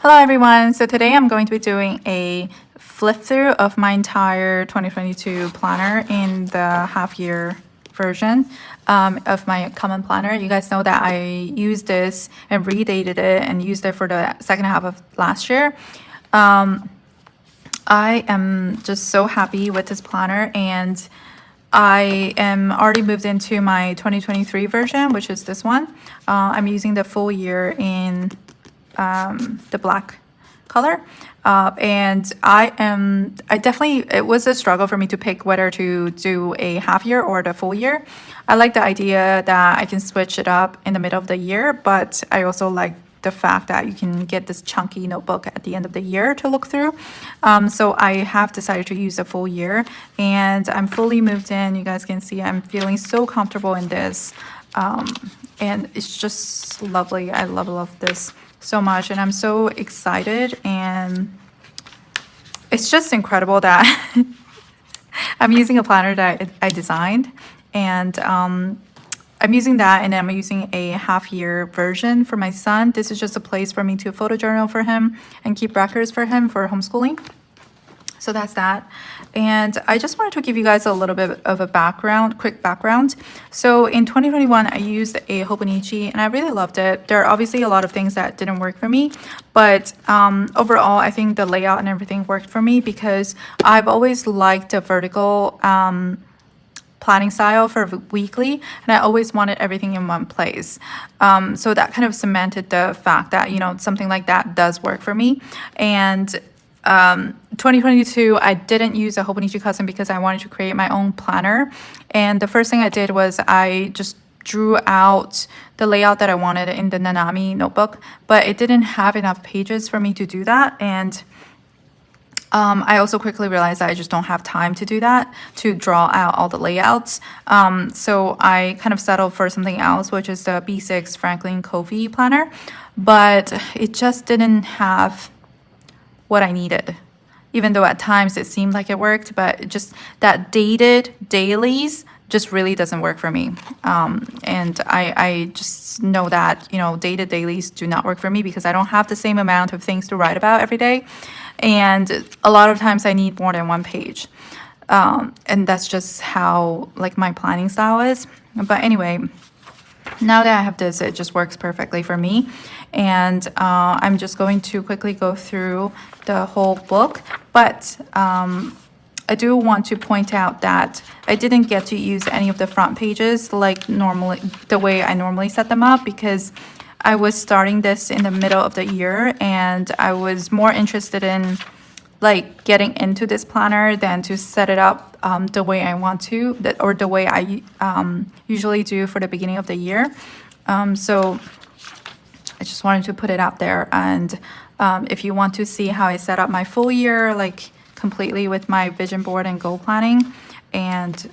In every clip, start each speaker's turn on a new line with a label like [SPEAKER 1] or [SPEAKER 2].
[SPEAKER 1] Hello everyone, so today I'm going to be doing a flip through of my entire 2022 planner in the half year version of my common planner. You guys know that I used this and redated it and used it for the second half of last year. I am just so happy with this planner, and I am already moved into my 2023 version, which is this one. I'm using the full year in the black color. And it was a struggle for me to pick whether to do a half year or the full year. I like the idea that I can switch it up in the middle of the year, but I also like the fact that you can get this chunky notebook at the end of the year to look through. So I have decided to use a full year, and I'm fully moved in. You guys can see I'm feeling so comfortable in this. And it's just lovely. I love this so much, and I'm so excited, and it's just incredible that I'm using a planner that I designed, and I'm using that, and I'm using a half year version for my son. This is just a place for me to photo journal for him and keep records for him for homeschooling. So that's that. And I just wanted to give you guys a little bit of a quick background. So in 2021, I used a Hobonichi, and I really loved it. There are obviously a lot of things that didn't work for me, but overall, I think the layout and everything worked for me because I've always liked a vertical planning style for weekly, and I always wanted everything in one place. So that kind of cemented the fact that, something like that does work for me. And 2022, I didn't use a Hobonichi Custom because I wanted to create my own planner. And the first thing I did was I just drew out the layout that I wanted in the Nanami notebook, but it didn't have enough pages for me to do that. And I also quickly realized that I just don't have time to do that, to draw out all the layouts. So I kind of settled for something else, which is the B6 Franklin Covey planner, but it just didn't have what I needed, even though at times it seemed like it worked, but just that dated dailies just really doesn't work for me. And I just know that, dated dailies do not work for me because I don't have the same amount of things to write about every day. And a lot of times I need more than one page. And that's just how my planning style is. But anyway, now that I have this, it just works perfectly for me. And I'm just going to quickly go through the whole book. But I do want to point out that I didn't get to use any of the front pages the way I normally set them up, because I was starting this in the middle of the year, and I was more interested in getting into this planner than to set it up the way I want to, or the way I usually do for the beginning of the year. So I just wanted to put it out there. And if you want to see how I set up my full year, completely with my vision board and goal planning and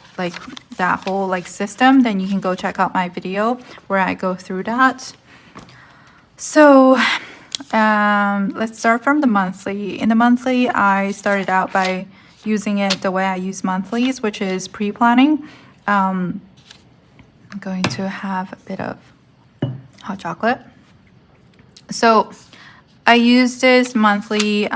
[SPEAKER 1] that whole system, then you can go check out my video where I go through that. So let's start from the monthly. In the monthly, I started out by using it the way I use monthlies, which is pre-planning. I'm going to have a bit of hot chocolate. So I use this monthly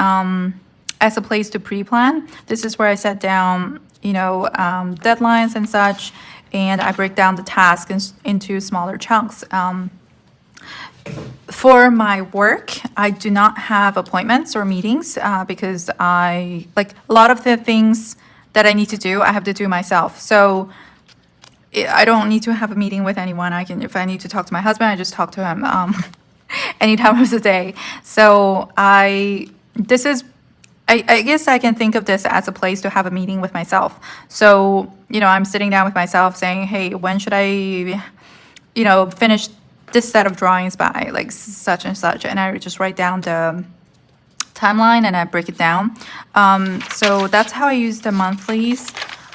[SPEAKER 1] as a place to pre-plan. This is where I set down, deadlines and such, and I break down the tasks into smaller chunks. For my work, I do not have appointments or meetings because a lot of the things that I need to do, I have to do myself. So I don't need to have a meeting with anyone. If I need to talk to my husband, I just talk to him any time of the day. So I guess I can think of this as a place to have a meeting with myself. So, I'm sitting down with myself saying, hey, when should I, finish this set of drawings by such and such, and I just write down the timeline and I break it down. So that's how I use the monthlies.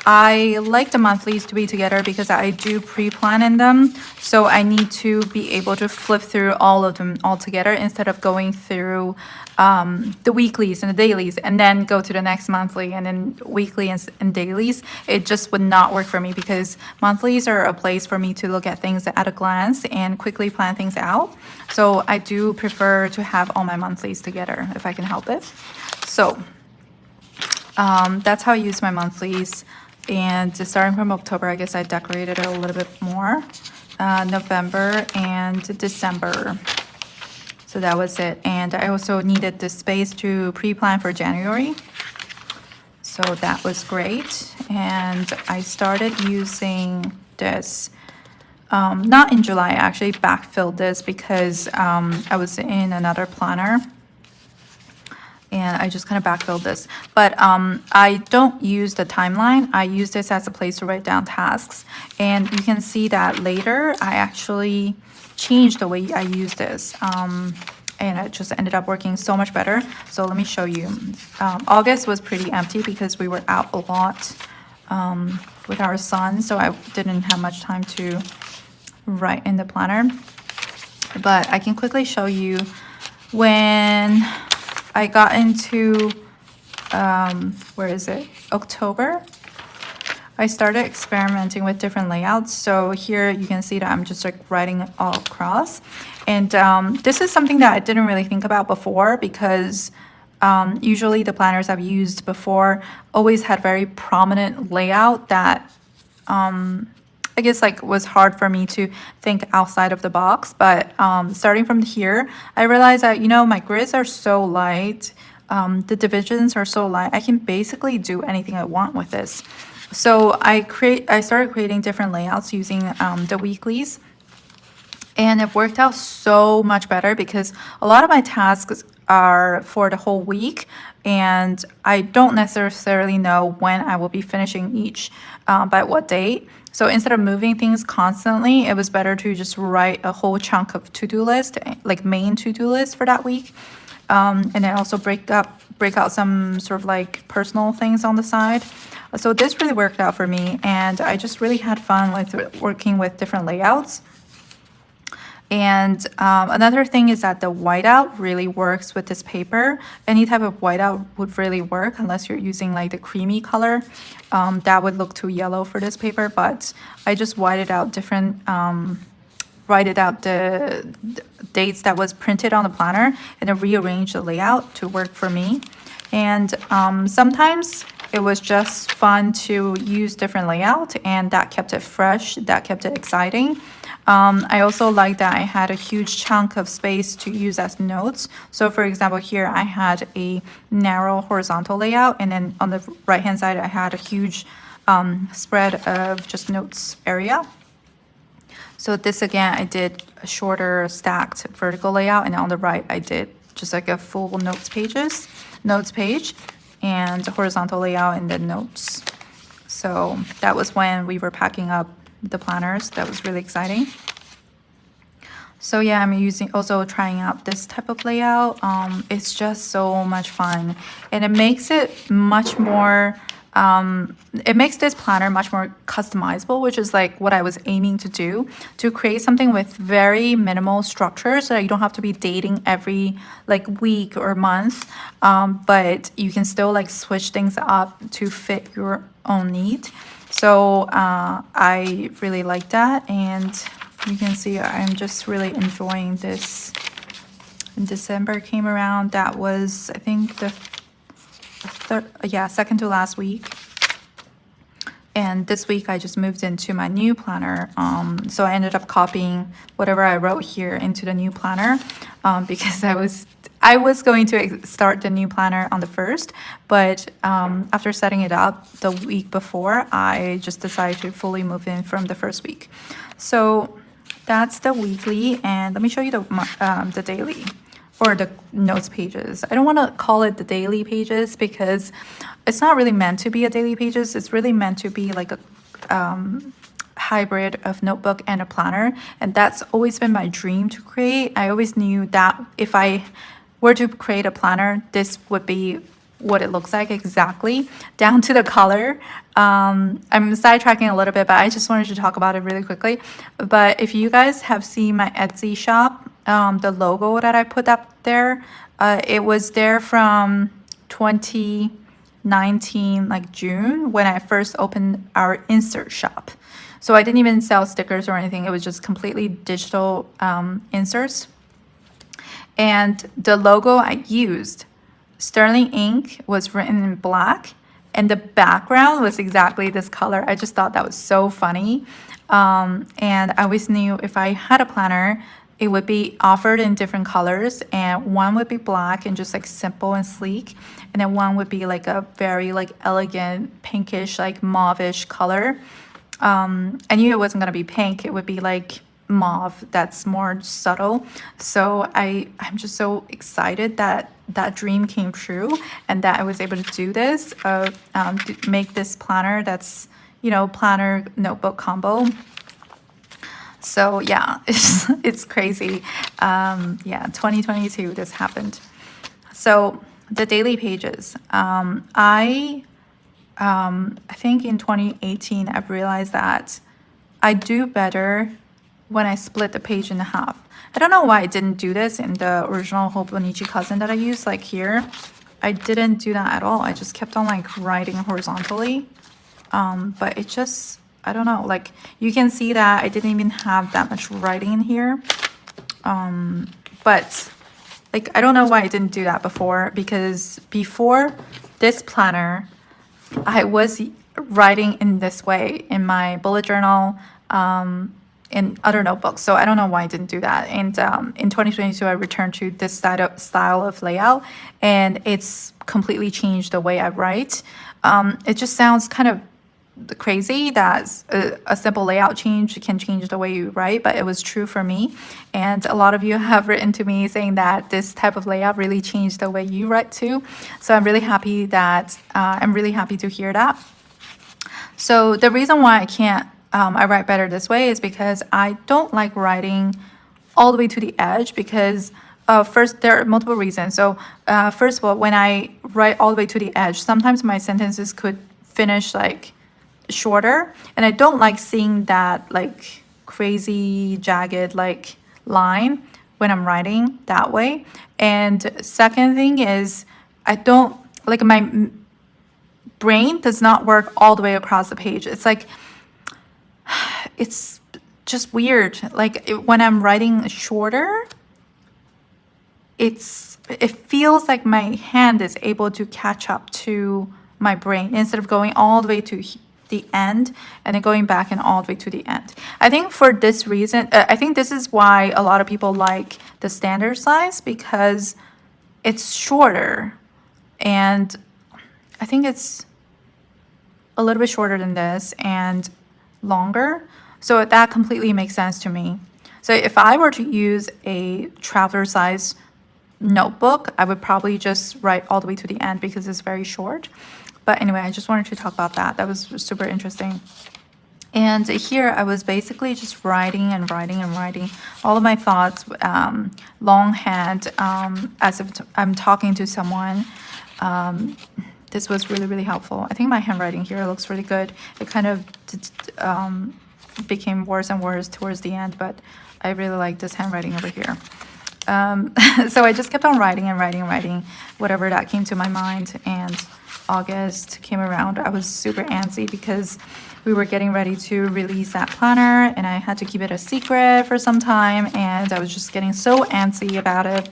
[SPEAKER 1] I like the monthlies to be together because I do pre-plan in them. So I need to be able to flip through all of them all together instead of going through the weeklies and the dailies and then go to the next monthly and then weekly and dailies. It just would not work for me because monthlies are a place for me to look at things at a glance and quickly plan things out. So I do prefer to have all my monthlies together if I can help it. So that's how I use my monthlies. And starting from October, I guess I decorated it a little bit more. November and December. So that was it. And I also needed the space to pre-plan for January. So that was great. And I started using this, not in July, I actually backfilled this because I was in another planner. And I just kind of backfilled this. But I don't use the timeline. I use this as a place to write down tasks. And you can see that later, I actually changed the way I use this. And it just ended up working so much better. So let me show you. August was pretty empty because we were out a lot with our son. So I didn't have much time to write in the planner. But I can quickly show you when I got into, where is it? October. I started experimenting with different layouts. So here you can see that I'm just like writing it all across. And this is something that I didn't really think about before because usually the planners I've used before always had very prominent layout that I guess like was hard for me to think outside of the box. But starting from here, I realized that, you know, my grids are so light. The divisions are so light. I can basically do anything I want with this. So I started creating different layouts using the weeklies. And it worked out so much better because a lot of my tasks are for the whole week. And I don't necessarily know when I will be finishing each by what date. So instead of moving things constantly, it was better to just write a whole chunk of to-do list, like main to-do list for that week. And then also break out some sort of like personal things on the side. So this really worked out for me. And I just really had fun with working with different layouts. And another thing is that the whiteout really works with this paper. Any type of whiteout would really work unless you're using like the creamy color. That would look too yellow for this paper, but I just whited out the dates that was printed on the planner and then rearranged the layout to work for me. And sometimes it was just fun to use different layout and that kept it fresh, that kept it exciting. I also like that I had a huge chunk of space to use as notes. So for example, here I had a narrow horizontal layout, and then on the right hand side, I had a huge spread of just notes area. So this again, I did a shorter stacked vertical layout, and on the right, I did just like a full notes page, and a horizontal layout and then notes. So that was when we were packing up the planners. That was really exciting. So yeah, I'm also trying out this type of layout. It's just so much fun, and it makes it much more it makes this planner much more customizable, which is like what I was aiming to do, to create something with very minimal structure so that you don't have to be dating every like week or month, but you can still like switch things up to fit your own need. So I really like that, and you can see I'm just really enjoying this. When December came around, that was I think the second to last week. And this week I just moved into my new planner. So I ended up copying whatever I wrote here into the new planner because I was going to start the new planner on the 1st, but after setting it up the week before, I just decided to fully move in from the first week. So that's the weekly, and let me show you the daily. Or the notes pages. I don't want to call it the daily pages because it's not really meant to be a daily pages. It's really meant to be like a hybrid of notebook and a planner. And that's always been my dream to create. I always knew that if I were to create a planner, this would be what it looks like exactly, down to the color. I'm sidetracking a little bit, but I just wanted to talk about it really quickly. But if you guys have seen my Etsy shop, the logo that I put up there, it was there from 2019, like June, when I first opened our insert shop. So I didn't even sell stickers or anything. It was just completely digital inserts. And the logo I used, Sterling ink, was written in black, and the background was exactly this color. I just thought that was so funny. And I always knew if I had a planner, it would be offered in different colors, and one would be black and just like simple and sleek, and then one would be like a very like elegant pinkish, like mauve-ish color. I knew it wasn't going to be pink. It would be like mauve that's more subtle. So I'm just so excited that that dream came true and that I was able to do this, to make this planner that's, you know, planner notebook combo. So yeah, it's crazy. Yeah, 2022, this happened. So the daily pages. I think in 2018, I've realized that I do better when I split the page in half. I don't know why I didn't do this in the original Hobonichi Cousin that I used, like here. I didn't do that at all. I just kept on like writing horizontally. But it just, I don't know, like you can see that I didn't even have that much writing in here. But like, I don't know why I didn't do that before, because before this planner, I was writing in this way in my bullet journal, in other notebooks. So I don't know why I didn't do that. And in 2022, I returned to this style of layout, and it's completely changed the way I write. It just sounds kind of crazy that a simple layout change can change the way you write, but it was true for me. And a lot of you have written to me saying that this type of layout really changed the way you write too. So I'm really happy to hear that. So the reason why I write better this way is because I don't like writing all the way to the edge, because first, there are multiple reasons. So first of all, when I write all the way to the edge, sometimes my sentences could finish like shorter, and I don't like seeing that like crazy jagged like line when I'm writing that way. And second thing is, I don't like, my brain does not work all the way across the page. It's like, it's just weird. Like when I'm writing shorter, it feels like my hand is able to catch up to my brain instead of going all the way to the end and then going back and all the way to the end. I think for this reason, I think this is why a lot of people like the standard size, because it's shorter, and I think it's a little bit shorter than this and longer. So that completely makes sense to me. So if I were to use a traveler size notebook, I would probably just write all the way to the end because it's very short. But anyway, I just wanted to talk about that. That was super interesting. And here I was basically just writing and writing and writing all of my thoughts, longhand, as if I'm talking to someone. This was really, really helpful. I think my handwriting here looks really good. It kind of became worse and worse towards the end, but I really like this handwriting over here. So I just kept on writing and writing and writing, whatever that came to my mind. And August came around. I was super antsy because we were getting ready to release that planner, and I had to keep it a secret for some time, and I was just getting so antsy about it.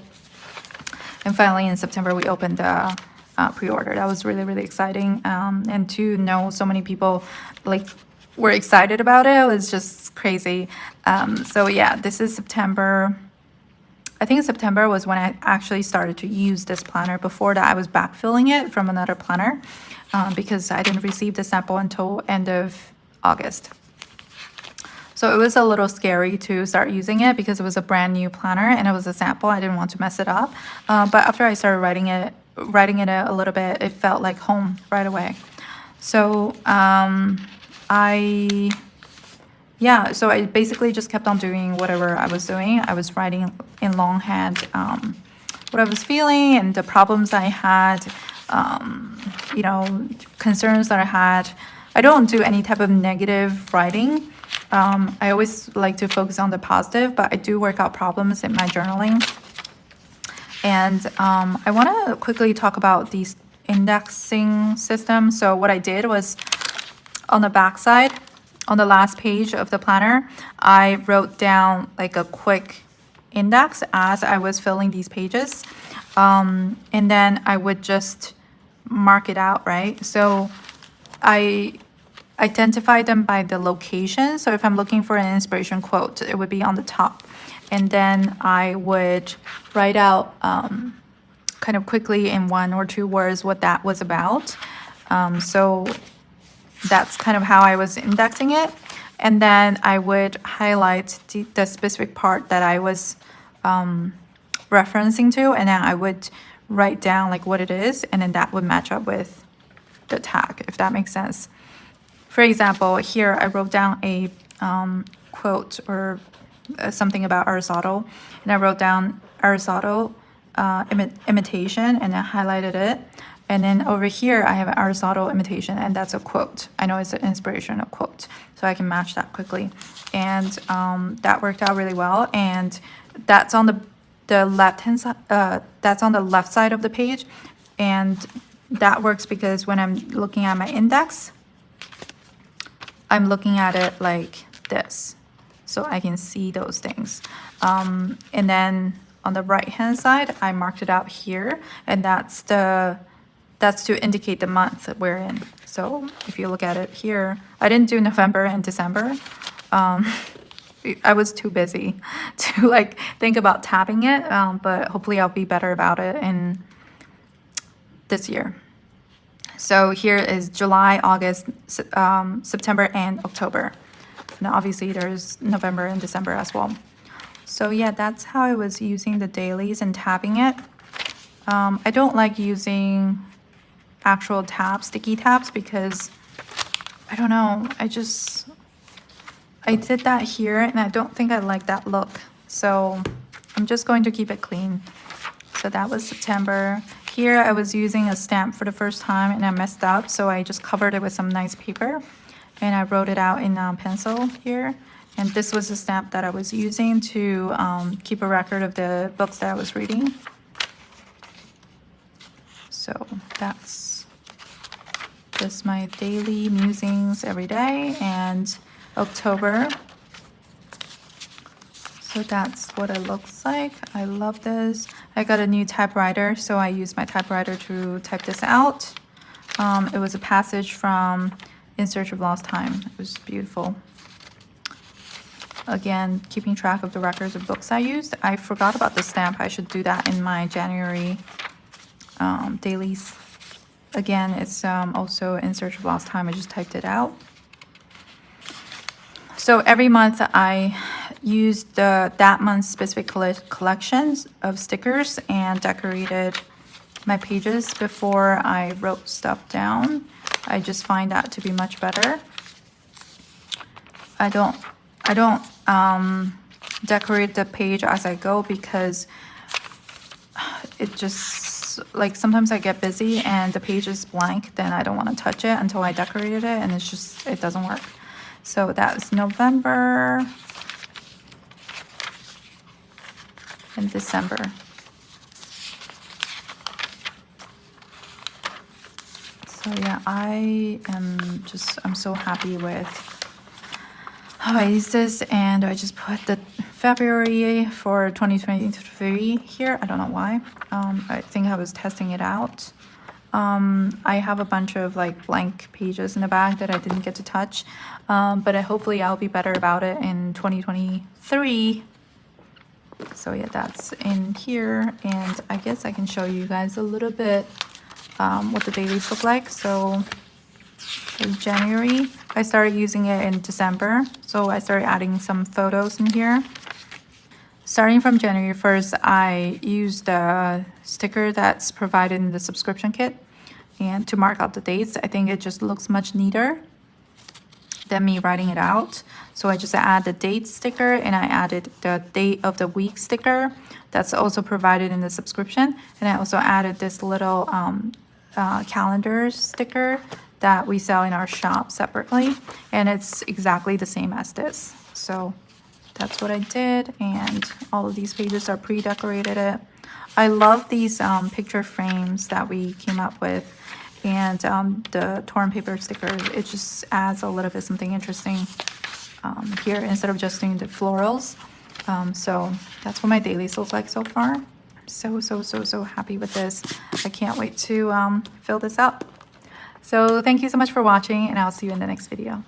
[SPEAKER 1] And finally in September we opened the pre-order. That was really, really exciting, and to know so many people like were excited about it was just crazy. So yeah, this is September. I think September was when I actually started to use this planner. Before that, I was backfilling it from another planner, because I didn't receive the sample until end of August. So it was a little scary to start using it because it was a brand new planner and it was a sample. I didn't want to mess it up. But after I started writing it a little bit, it felt like home right away. So so I basically just kept on doing whatever I was doing. I was writing in longhand what I was feeling and the problems I had. you know, concerns that I had. I don't do any type of negative writing. I always like to focus on the positive, but I do work out problems in my journaling. And I want to quickly talk about these indexing systems. So what I did was on the back side, on the last page of the planner, I wrote down like a quick index as I was filling these pages. And then I would just mark it out, right? So I identify them by the location. So if I'm looking for an inspiration quote, it would be on the top. And then I would write out kind of quickly in 1 or 2 words what that was about. So that's kind of how I was indexing it. And then I would highlight the specific part that I was referencing to, and then I would write down like what it is, and then that would match up with the tag, if that makes sense. For example, here I wrote down a quote or something about Aristotle, and I wrote down Aristotle imitation, and then highlighted it. And then over here, I have an Aristotle imitation, and that's a quote. I know it's an inspirational quote, so I can match that quickly. And that worked out really well. And that's on the left-hand side. That's on the left side of the page, and that works because when I'm looking at my index, I'm looking at it like this, so I can see those things. And then on the right-hand side, I marked it out here, and that's to indicate the month that we're in. So if you look at it here, I didn't do November and December. I was too busy to like think about tabbing it, but hopefully I'll be better about it in this year. So here is July, August, September, and October. And obviously there's November and December as well. So yeah, that's how I was using the dailies and tabbing it. I don't like using actual tabs, sticky tabs, because I don't know, I did that here and I don't think I like that look. So I'm just going to keep it clean. So that was September. Here I was using a stamp for the first time and I messed up, so I just covered it with some nice paper and I wrote it out in pencil here. And this was a stamp that I was using to keep a record of the books that I was reading. So that's just my daily musings every day. And October, so that's what it looks like. I love this. I got a new typewriter, so I used my typewriter to type this out. It was a passage from In Search of Lost Time. It was beautiful. Again, keeping track of the records of books I used. I forgot about the stamp. I should do that in my January dailies. Again, it's also In Search of Lost Time. I just typed it out. So every month I used that month's specific collections of stickers and decorated my pages before I wrote stuff down. I just find that to be much better. I don't decorate the page as I go because it just, like, sometimes I get busy and the page is blank, then I don't want to touch it until I decorated it, and it doesn't work. So that's November and December. So yeah, I'm so happy with how I use this, and I just put the February for 2023 here. I don't know why. I think I was testing it out. I have a bunch of like blank pages in the back that I didn't get to touch, but hopefully I'll be better about it in 2023. So yeah, that's in here, and I guess I can show you guys a little bit what the dailies look like. So in January, I started using it in December, so I started adding some photos in here. Starting from January 1st, I used the sticker that's provided in the subscription kit and to mark out the dates. I think it just looks much neater than me writing it out. So I just add the date sticker, and I added the date of the week sticker that's also provided in the subscription. And I also added this little calendar sticker that we sell in our shop separately, and it's exactly the same as this. So that's what I did, and all of these pages are pre-decorated. I love these picture frames that we came up with, and the torn paper sticker, it just adds a little bit something interesting here instead of just doing the florals. So that's what my dailies look like so far. I'm so happy with this. I can't wait to fill this up. So thank you so much for watching, and I'll see you in the next video.